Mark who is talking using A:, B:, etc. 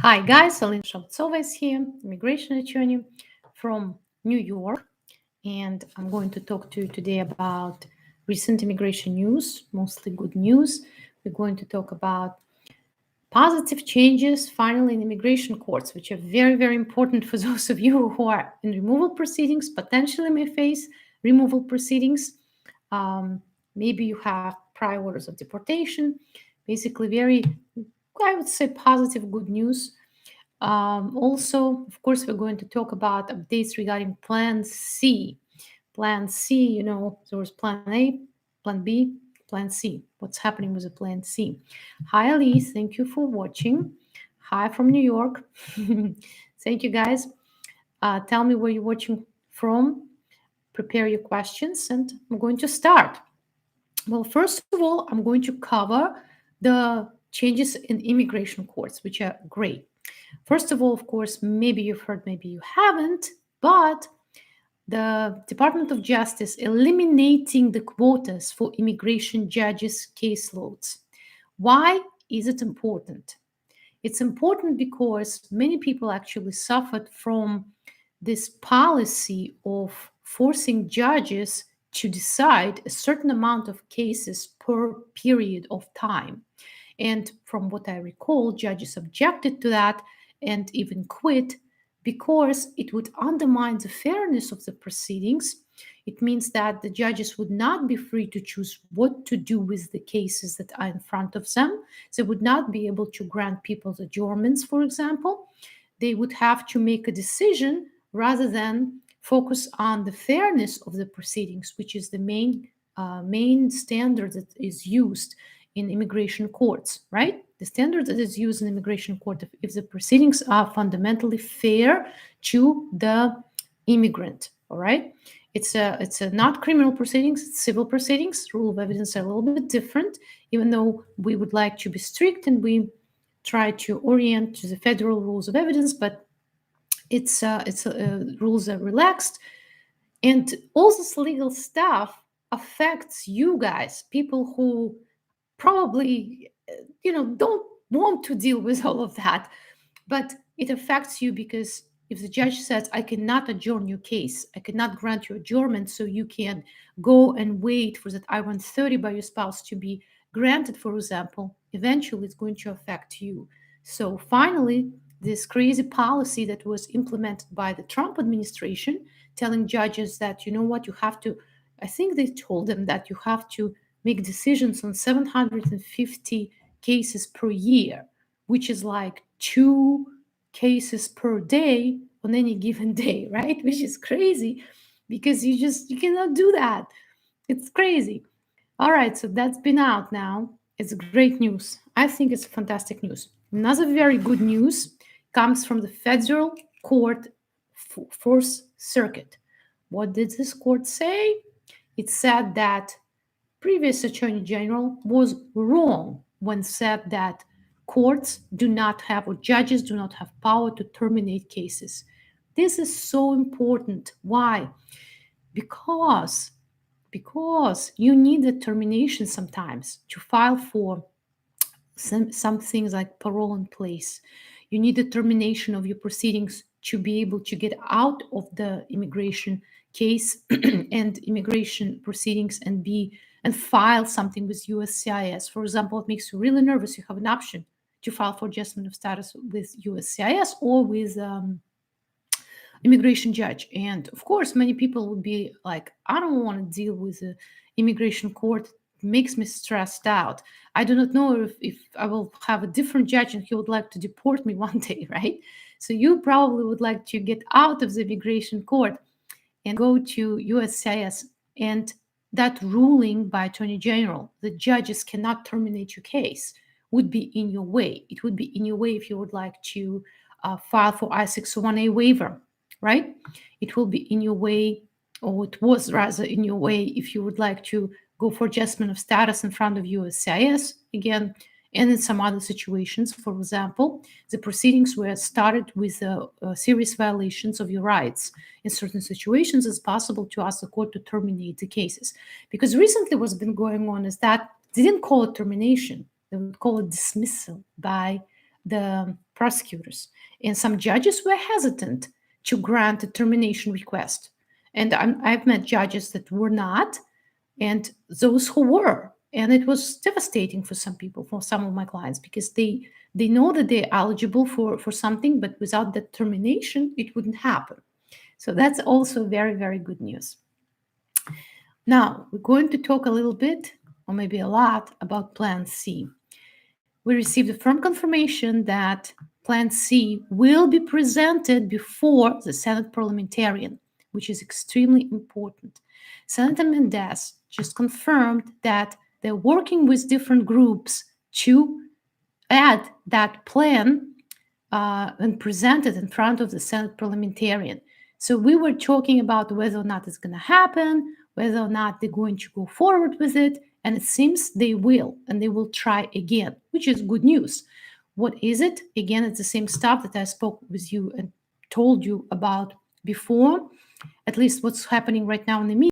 A: Hi guys, Alina Shamtsova is here, immigration attorney from New York, and I'm going to talk to you today about recent immigration news, mostly good news. We're going to talk about positive changes finally in immigration courts, which are very, very important for those of you who are in removal proceedings, potentially may face removal proceedings. Maybe you have prior orders of deportation. Basically, very, I would say, positive, good news. Also, of course, we're going to talk about updates regarding Plan C. Plan C, there was Plan A, Plan B, Plan C. What's happening with the Plan C? Hi, Elise. Thank you for watching. Hi from New York. Thank you, guys. Tell me where you're watching from. Prepare your questions, and I'm going to start. Well, first of all, I'm going to cover the changes in immigration courts, which are great. First of all, of course, maybe you've heard, maybe you haven't, but the Department of Justice eliminating the quotas for immigration judges' caseloads. Why is it important? It's important because many people actually suffered from this policy of forcing judges to decide a certain amount of cases per period of time. And from what I recall, judges objected to that and even quit because it would undermine the fairness of the proceedings. It means that the judges would not be free to choose what to do with the cases that are in front of them. They would not be able to grant people adjournments, for example. They would have to make a decision rather than focus on the fairness of the proceedings, which is the main standard that is used in immigration courts, right? The standard that is used in immigration court, if the proceedings are fundamentally fair to the immigrant, all right? It's a not criminal proceedings, it's civil proceedings. Rule of evidence are a little bit different, even though we would like to be strict and we try to orient to the federal rules of evidence, but it's rules are relaxed, and all this legal stuff affects you guys, people who probably don't want to deal with all of that, but it affects you because if the judge says, I cannot adjourn your case, I cannot grant you adjournment so you can go and wait for that I-130 by your spouse to be granted, for example, eventually it's going to affect you. So finally, this crazy policy that was implemented by the Trump administration, telling judges that, you know what, you have to, I think they told them that you have to make decisions on 750 cases per year, which is like 2 cases per day on any given day, right? Which is crazy because you cannot do that. It's crazy. All right, so that's been out now. It's great news. I think it's fantastic news. Another very good news comes from the Federal Court Fourth Circuit. What did this court say? It said that previous Attorney General was wrong when said that courts do not have, or judges do not have power to terminate cases. This is so important. Why? Because you need a termination sometimes to file for some things like parole in place. You need the termination of your proceedings to be able to get out of the immigration case and immigration proceedings and file something with USCIS. For example, it makes you really nervous. You have an option to file for adjustment of status with USCIS or with immigration judge. And of course, many people would be like, I don't want to deal with the immigration court. It makes me stressed out. I do not know if I will have a different judge and he would like to deport me one day, right? So you probably would like to get out of the immigration court and go to USCIS. And that ruling by Attorney General, the judges cannot terminate your case, would be in your way. It would be in your way if you would like to file for I-601A waiver, right? It will be in your way, or it was rather in your way, if you would like to go for adjustment of status in front of USCIS again, and in some other situations. For example, the proceedings were started with serious violations of your rights. In certain situations, it's possible to ask the court to terminate the cases. Because recently what's been going on is that they didn't call it termination. They would call it dismissal by the prosecutors. And some judges were hesitant to grant a termination request. And I've met judges that were not, and those who were. And it was devastating for some people, for some of my clients, because they know that they're eligible for something, but without that termination, it wouldn't happen. So that's also very, very good news. Now, we're going to talk a little bit, or maybe a lot, about Plan C. We received a firm confirmation that Plan C will be presented before the Senate parliamentarian, which is extremely important. Senator Mendez just confirmed that they're working with different groups to add that plan and present it in front of the Senate parliamentarian. So we were talking about whether or not it's going to happen, whether or not they're going to go forward with it, and it seems they will, and they will try again, which is good news. What is it? Again, it's the same stuff that I spoke with you and told you about before, at least what's happening right now in the media.